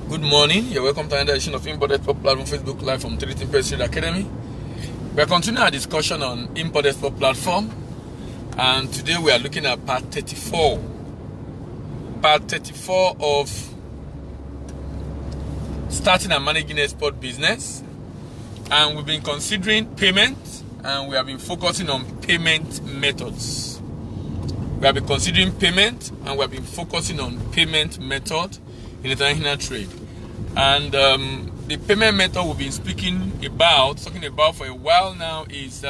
Good morning. You're welcome to another edition of Import Export Platform Facebook Live from 3D Pest Academy. We are continuing our discussion on Import Export Platform, and today we are looking at part 34. Part 34 of starting and managing export business, and we've been considering payment, and we have been focusing on payment methods. We have been considering payment, and we have been focusing on payment method in international trade. And the payment method we've been talking about for a while now is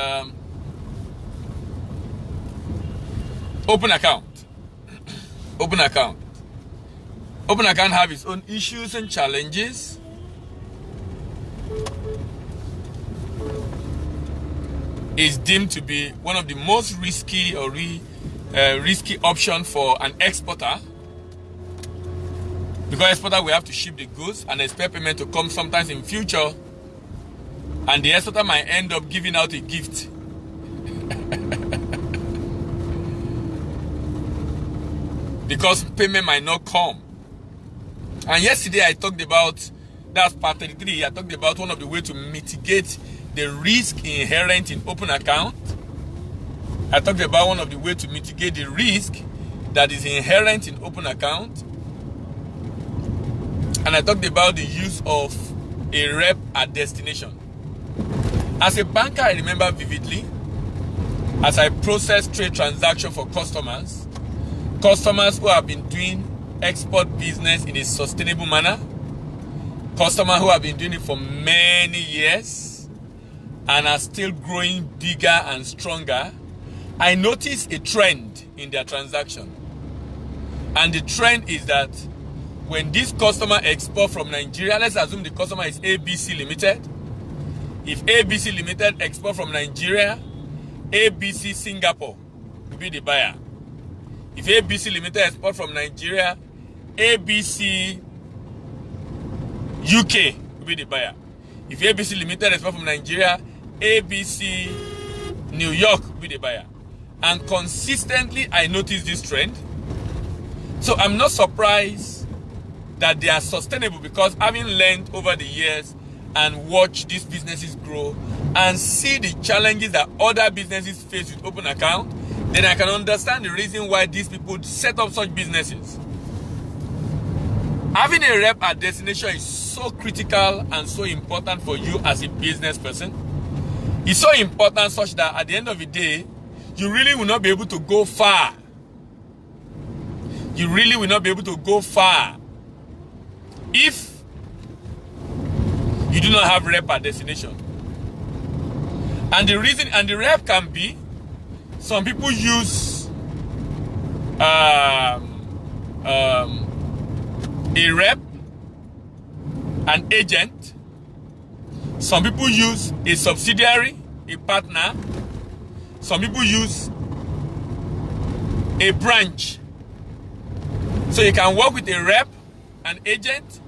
open account. Open account. Open account have its own issues and challenges. It's deemed to be one of the most risky or risky option for an exporter, because exporter will have to ship the goods and expect payment to come sometimes in future, and the exporter might end up giving out a gift. Because payment might not come. And yesterday I talked about, that's part 33, I talked about one of the ways to mitigate the risk inherent in open account. I talked about one of the ways to mitigate the risk that is inherent in open account. And I talked about the use of a rep at destination. As a banker, I remember vividly, as I process trade transactions for customers who have been doing export business in a sustainable manner, customers who have been doing it for many years and are still growing bigger and stronger, I noticed a trend in their transaction. And the trend is that when this customer export from Nigeria, let's assume the customer is ABC Limited. If ABC Limited export from Nigeria, ABC Singapore will be the buyer. If ABC Limited export from Nigeria, ABC UK will be the buyer. If ABC Limited export from Nigeria, ABC New York will be the buyer. And consistently, I notice this trend. So I'm not surprised that they are sustainable, because having learned over the years and watched these businesses grow and see the challenges that other businesses face with open account, then I can understand the reason why these people set up such businesses. Having a rep at destination is so critical and so important for you as a business person. It's so important such that at the end of the day, you really will not be able to go far. You really will not be able to go far if you do not have rep at destination. And the reason, and the rep can be, some people use a rep, an agent. Some people use a subsidiary, a partner. Some people use a branch. So you can work with a rep, an agent.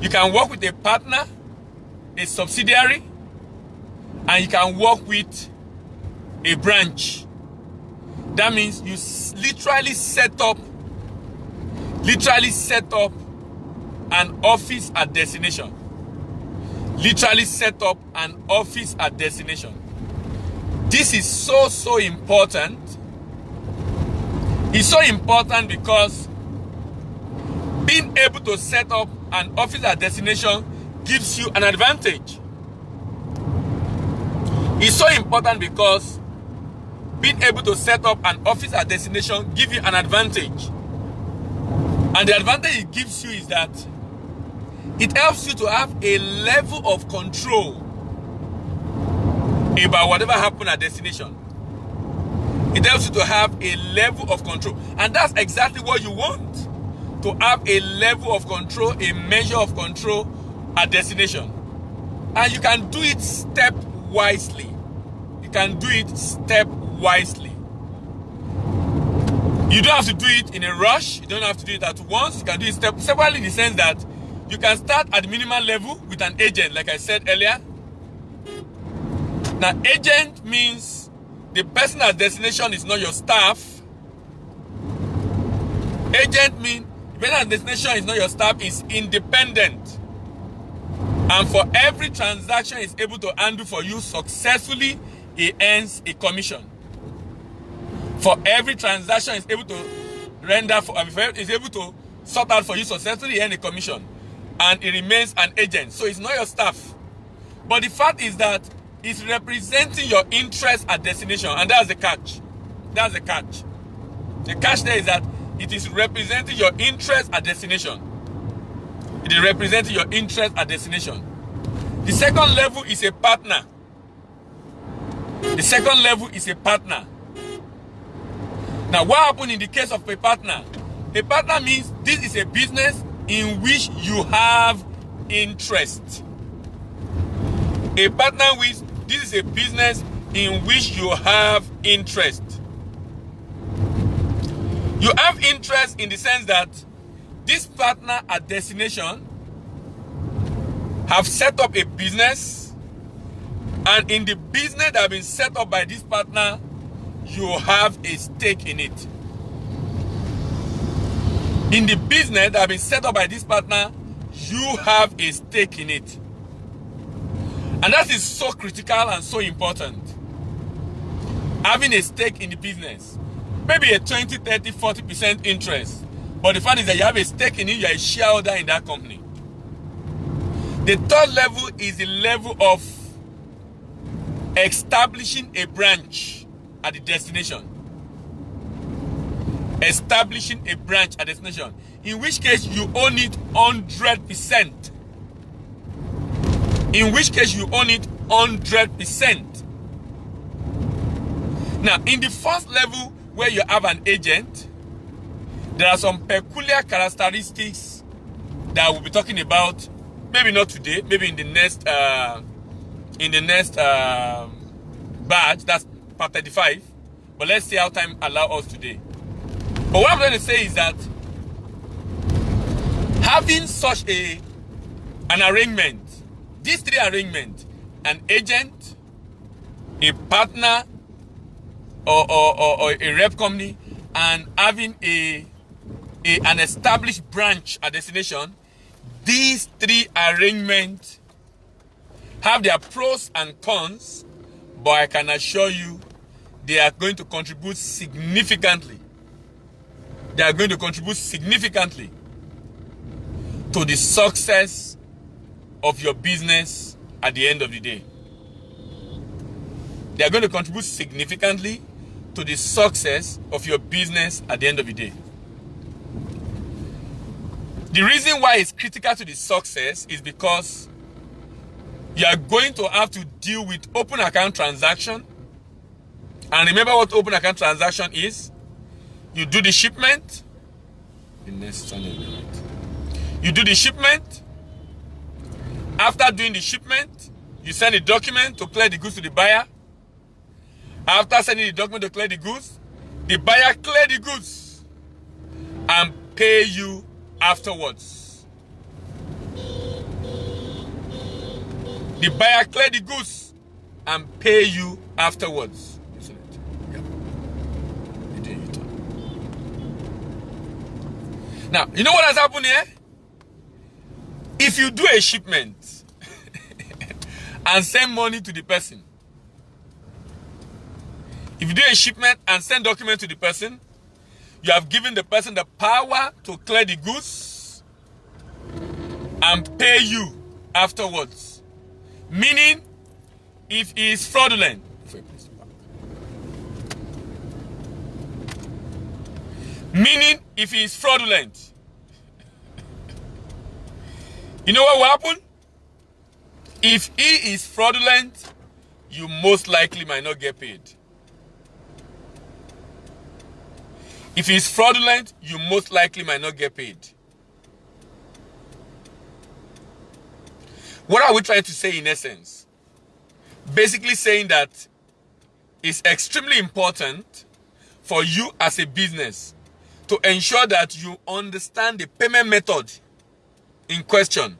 You can work with a partner, a subsidiary, and you can work with a branch. That means you literally set up an office at destination. Literally set up an office at destination. This is so important. It's so important because being able to set up an office at destination gives you an advantage. It's so important because being able to set up an office at destination gives you an advantage. And the advantage it gives you is that it helps you to have a level of control about whatever happens at destination. It helps you to have a level of control. And that's exactly what you want. To have a level of control, a measure of control at destination. And you can do it step wisely. You can do it step wisely. You don't have to do it in a rush. You don't have to do it at once. You can do it separately, in the sense that you can start at the minimal level with an agent, like I said earlier. Now, agent means the person at destination is not your staff. Agent means Business at destination is not your staff, it's independent. And for every transaction it's able to handle for you successfully, it earns a commission. For every transaction it's able to render for, it's able to sort out for you successfully, earn a commission. And it remains an agent. So it's not your staff. But the fact is that it's representing your interest at destination. And that's the catch. That's the catch. The catch there is that it is representing your interest at destination. It is representing your interest at destination. The second level is a partner. The second level is a partner. Now, what happened in the case of a partner? A partner means this is a business in which you have interest. A partner means this is a business in which you have interest. You have interest in the sense that this partner at destination have set up a business, and in the business that has been set up by this partner, you have a stake in it. In the business that has been set up by this partner, you have a stake in it. And that is so critical and so important. Having a stake in the business. Maybe a 20, 30, 40% interest. But the fact is that you have a stake in it, you are a shareholder in that company. The third level is the level of establishing a branch at the destination. Establishing a branch at destination. In which case you own it 100%. In which case you own it 100%. Now, in the first level where you have an agent, there are some peculiar characteristics that we'll be talking about. Maybe not today, maybe in the next batch, that's part 35. But let's see how time allows us today. But what I'm going to say is that having such an arrangement, these three arrangements, an agent, a partner, or a rep company, and having an established branch at destination, these three arrangements have their pros and cons, but I can assure you they are going to contribute significantly. They are going to contribute significantly to the success of your business at the end of the day. They are going to contribute significantly to the success of your business at the end of the day. The reason why it's critical to the success is because you are going to have to deal with open account transaction. And remember what open account transaction is? You do the shipment. You do the shipment. After doing the shipment, you send a document to clear the goods to the buyer. After sending the document to clear the goods, the buyer clear the goods and pay you afterwards. The buyer clear the goods and pay you afterwards. Isn't it? Yeah. Now, you know what has happened here? If you do a shipment and send money to the person, if you do a shipment and send document to the person, you have given the person the power to clear the goods and pay you afterwards. Meaning, if he is fraudulent, you know what will happen? If he is fraudulent, you most likely might not get paid. If he is fraudulent, you most likely might not get paid. What are we trying to say in essence? Basically saying that it's extremely important for you as a business to ensure that you understand the payment method in question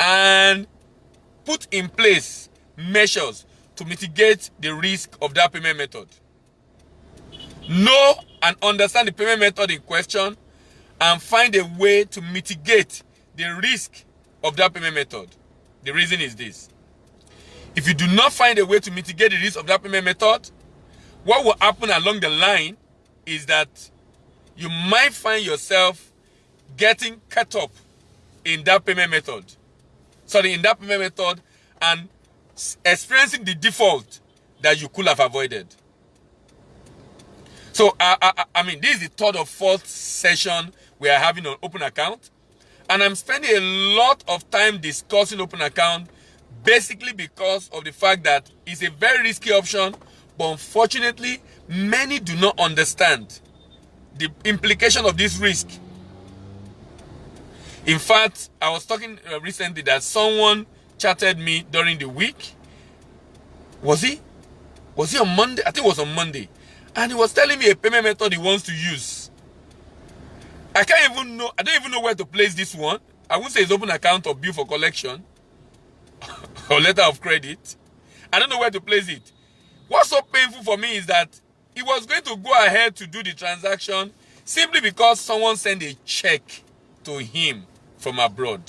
and put in place measures to mitigate the risk of that payment method. Know and understand the payment method in question and find a way to mitigate the risk of that payment method. The reason is this. If you do not find a way to mitigate the risk of that payment method, what will happen along the line is that you might find yourself getting caught up in that payment method. In that payment method, and experiencing the default that you could have avoided. So, I mean, this is the third or fourth session we are having on open account. And I'm spending a lot of time discussing open account basically because of the fact that it's a very risky option, but unfortunately, many do not understand the implication of this risk. In fact, I was talking recently that someone chatted me during the week. Was he on Monday? I think it was on Monday. And he was telling me a payment method he wants to use. I don't even know where to place this one. I won't say it's open account or bill for collection or letter of credit. I don't know where to place it. What's so painful for me is that he was going to go ahead to do the transaction simply because someone sent a check to him from abroad.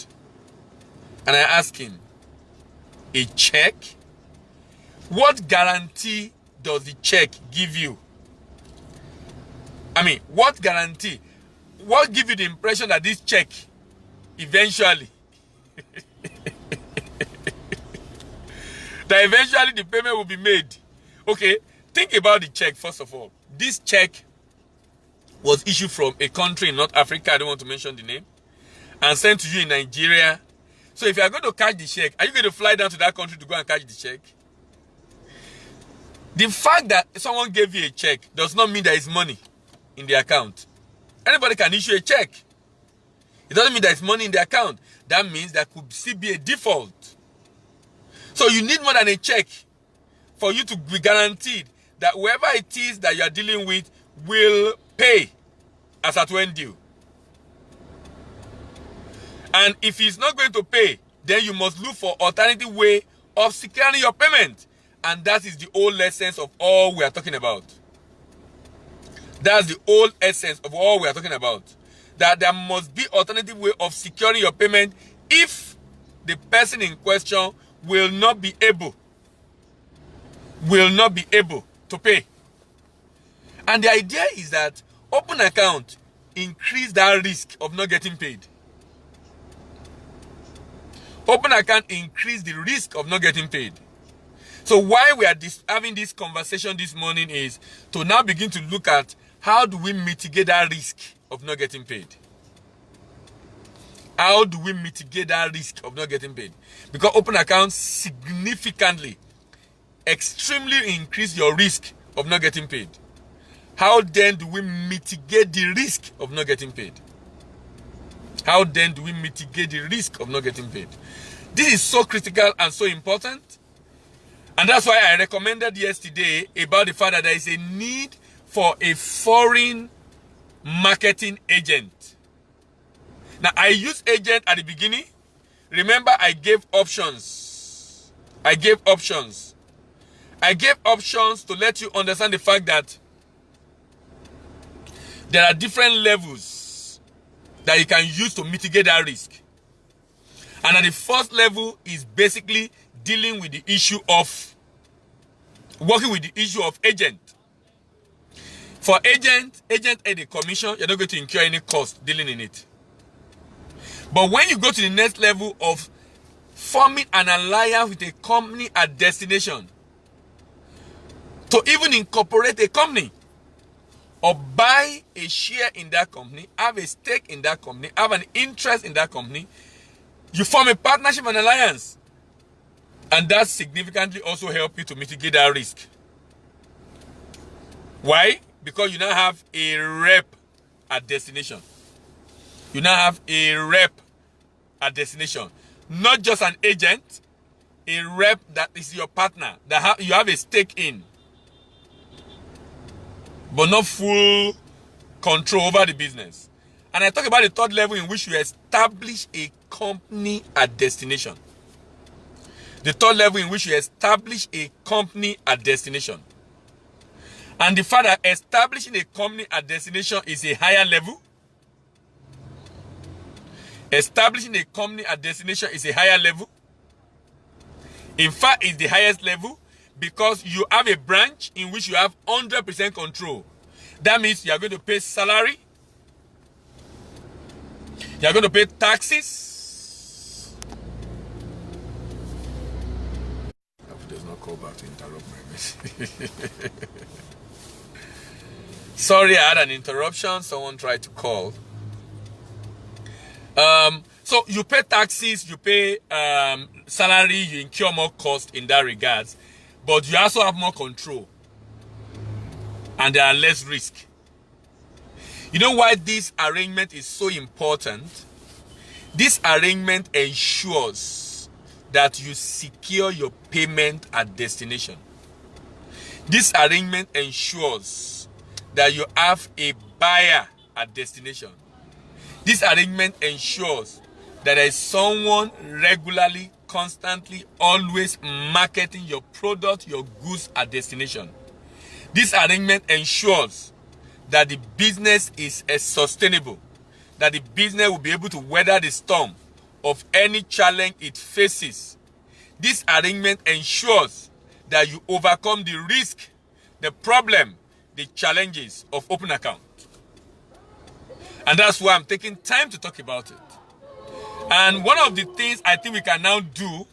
And I asked him, a check? What guarantee does the check give you? I mean, what guarantee? What gives you the impression that this check eventually the payment will be made? Okay, think about the check first of all. This check was issued from a country in North Africa, I don't want to mention the name, and sent to you in Nigeria. So if you are going to catch the check, are you going to fly down to that country to go and catch the check? The fact that someone gave you a check does not mean there is money in the account. Anybody can issue a check. It doesn't mean there is money in the account. That means there could still be a default. So you need more than a check for you to be guaranteed that whoever it is that you are dealing with will pay as at when due. And if he's not going to pay, then you must look for alternative way of securing your payment. And that is the whole essence of all we are talking about. That's the whole essence of all we are talking about. That there must be alternative way of securing your payment if the person in question will not be able to pay. And the idea is that open account increase that risk of not getting paid. Open account increase the risk of not getting paid. So why we are having this conversation this morning is to now begin to look at how do we mitigate that risk of not getting paid. How do we mitigate that risk of not getting paid? Because open account significantly, extremely increase your risk of not getting paid. How then do we mitigate the risk of not getting paid? How then do we mitigate the risk of not getting paid? This is so critical and so important. And that's why I recommended yesterday about the fact that there is a need for a foreign marketing agent. Now, I used agent at the beginning. Remember, I gave options. I gave options to let you understand the fact that there are different levels that you can use to mitigate that risk. And at the first level is basically dealing with the issue of working with the issue of agent. For agent at the commission, you're not going to incur any cost dealing in it. But when you go to the next level of forming an alliance with a company at destination, to even incorporate a company or buy a share in that company, have a stake in that company, have an interest in that company, you form a partnership and alliance. And that significantly also helps you to mitigate that risk. Why? Because you now have a rep at destination. You now have a rep at destination. Not just an agent, a rep that is your partner, that you have a stake in. But not full control over the business. And I talk about the third level in which you establish a company at destination. The third level in which you establish a company at destination. And the fact that establishing a company at destination is a higher level Establishing a company at destination is a higher level. In fact, it's the highest level because you have a branch in which you have 100% control. That means you are going to pay salary. You are going to pay taxes. I hope it does not call back to interrupt my message. Sorry, I had an interruption. Someone tried to call. So you pay taxes, you pay salary, you incur more cost in that regards, but you also have more control and there are less risk. You know why this arrangement is so important? This arrangement ensures that you secure your payment at destination. This arrangement ensures that you have a buyer at destination. This arrangement ensures that there is someone regularly, constantly, always marketing your product, your goods at destination. This arrangement ensures that the business is sustainable, that the business will be able to weather the storm of any challenge it faces. This arrangement ensures that you overcome the risk, the problem, the challenges of open account. And that's why I'm taking time to talk about it. And one of the things I think we can now do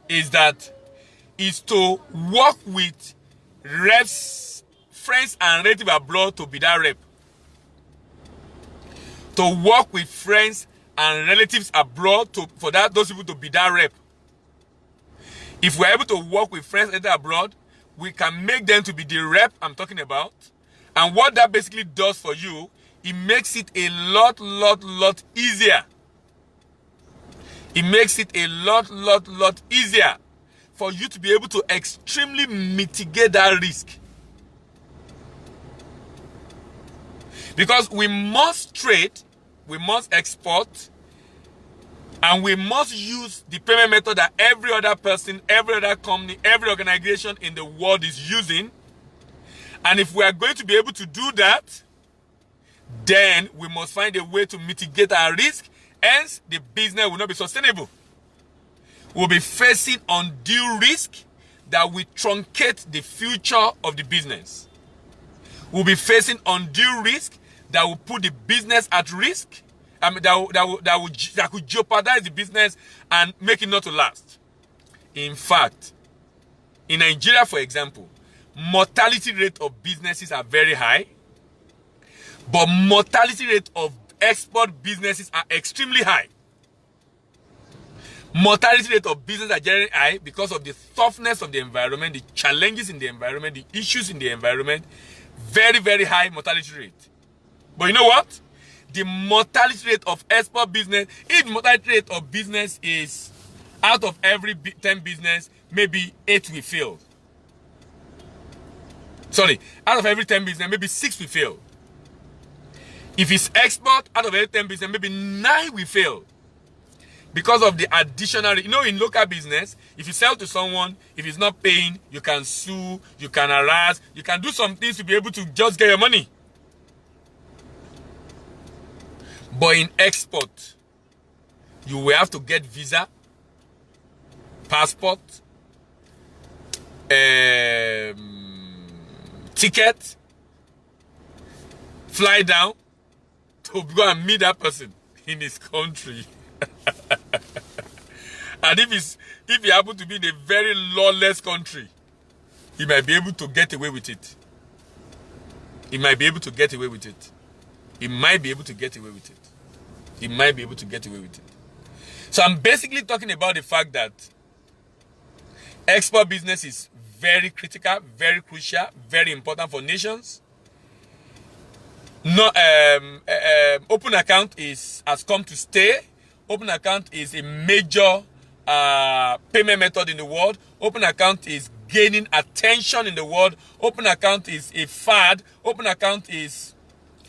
is to work with reps, friends and relatives abroad to be that rep. To work with friends and relatives abroad for those people to be that rep. If we're able to work with friends and relatives abroad, we can make them to be the rep I'm talking about. And what that basically does for you, it makes it a lot easier. It makes it a lot easier for you to be able to extremely mitigate that risk. Because we must trade, we must export, and we must use the payment method that every other person, every other company, every organization in the world is using. And if we are going to be able to do that, then we must find a way to mitigate our risk. Hence, the business will not be sustainable. We'll be facing undue risk that will truncate the future of the business. We'll be facing undue risk that will put the business at risk. That could jeopardize the business and make it not to last. In fact, in Nigeria, for example, mortality rate of businesses are very high, but mortality rate of export businesses are extremely high. Mortality rate of business are generally high because of the toughness of the environment, the challenges in the environment, the issues in the environment. Very high mortality rate. But you know what? The mortality rate of export business, if the mortality rate of business is out of every 10 business, maybe 8 will fail. Sorry, out of every 10 business, maybe 6 will fail. If it's export, out of every 10 business, maybe 9 will fail. Because of the additional, in local business, if you sell to someone, if he's not paying, you can sue, you can harass, you can do some things to be able to just get your money. But in export, you will have to get visa, passport, ticket, fly down to go and meet that person in his country. And if he happen to be in a very lawless country, he might be able to get away with it. He might be able to get away with it. He might be able to get away with it. He might be able to get away with it. So I'm basically talking about the fact that export business is very critical, very crucial, very important for nations. No, open account has come to stay. Open account is a major payment method in the world. Open account is gaining attention in the world. Open account is a fad. Open account is,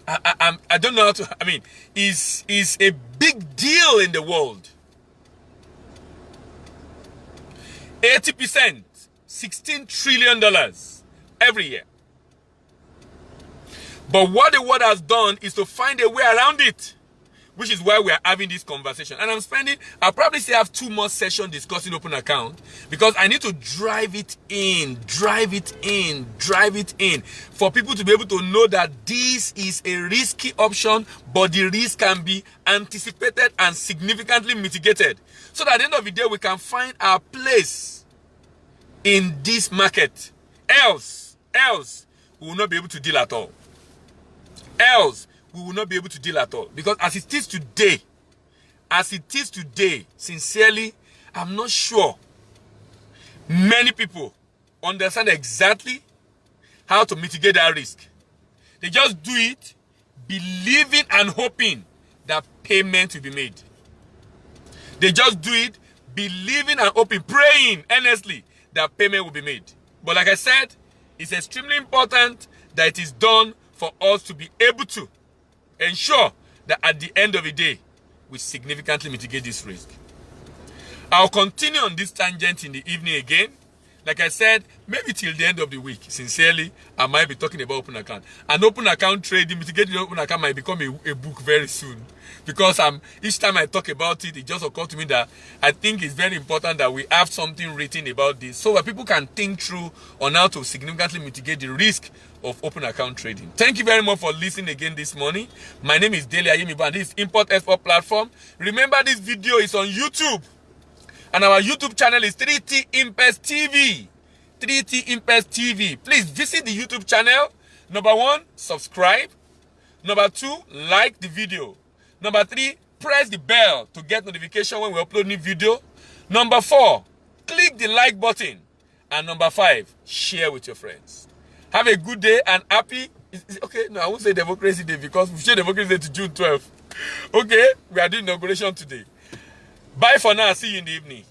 I don't know how to, is a big deal in the world. 80%, $16 trillion every year. But what the world has done is to find a way around it. which is why we are having this conversation. And I'll probably say I have 2 more sessions discussing open account, because I need to drive it in for people to be able to know that this is a risky option, but the risk can be anticipated and significantly mitigated, so that at the end of the day we can find our place in this market. Else we will not be able to deal at all. Because as it is today, sincerely, I'm not sure many people understand exactly how to mitigate that risk. They just do it believing and hoping that payment will be made. They just do it believing and hoping, praying earnestly that payment will be made. But like I said, it's extremely important that it is done for us to be able to ensure that at the end of the day, we significantly mitigate this risk. I'll continue on this tangent in the evening again. Like I said, maybe till the end of the week, sincerely, I might be talking about open account. And open account trading, mitigating open account might become a book very soon. Because each time I talk about it, it just occurred to me that I think it's very important that we have something written about this, so that people can think through on how to significantly mitigate the risk of open account trading. Thank you very much for listening again this morning. My name is Dele Ayemiba, and this is Import Export Platform. Remember, this video is on YouTube. And our YouTube channel is 3T Impes TV. 3T Impes TV. Please visit the YouTube channel. Number 1, subscribe. Number 2, like the video. Number 3, press the bell to get notification when we upload new video. Number 4, click the like button. And number 5, share with your friends. Have a good day and happy. Okay, no, I won't say Democracy Day, because we share Democracy Day to June 12th. Okay, we are doing inauguration today. Bye for now. See you in the evening.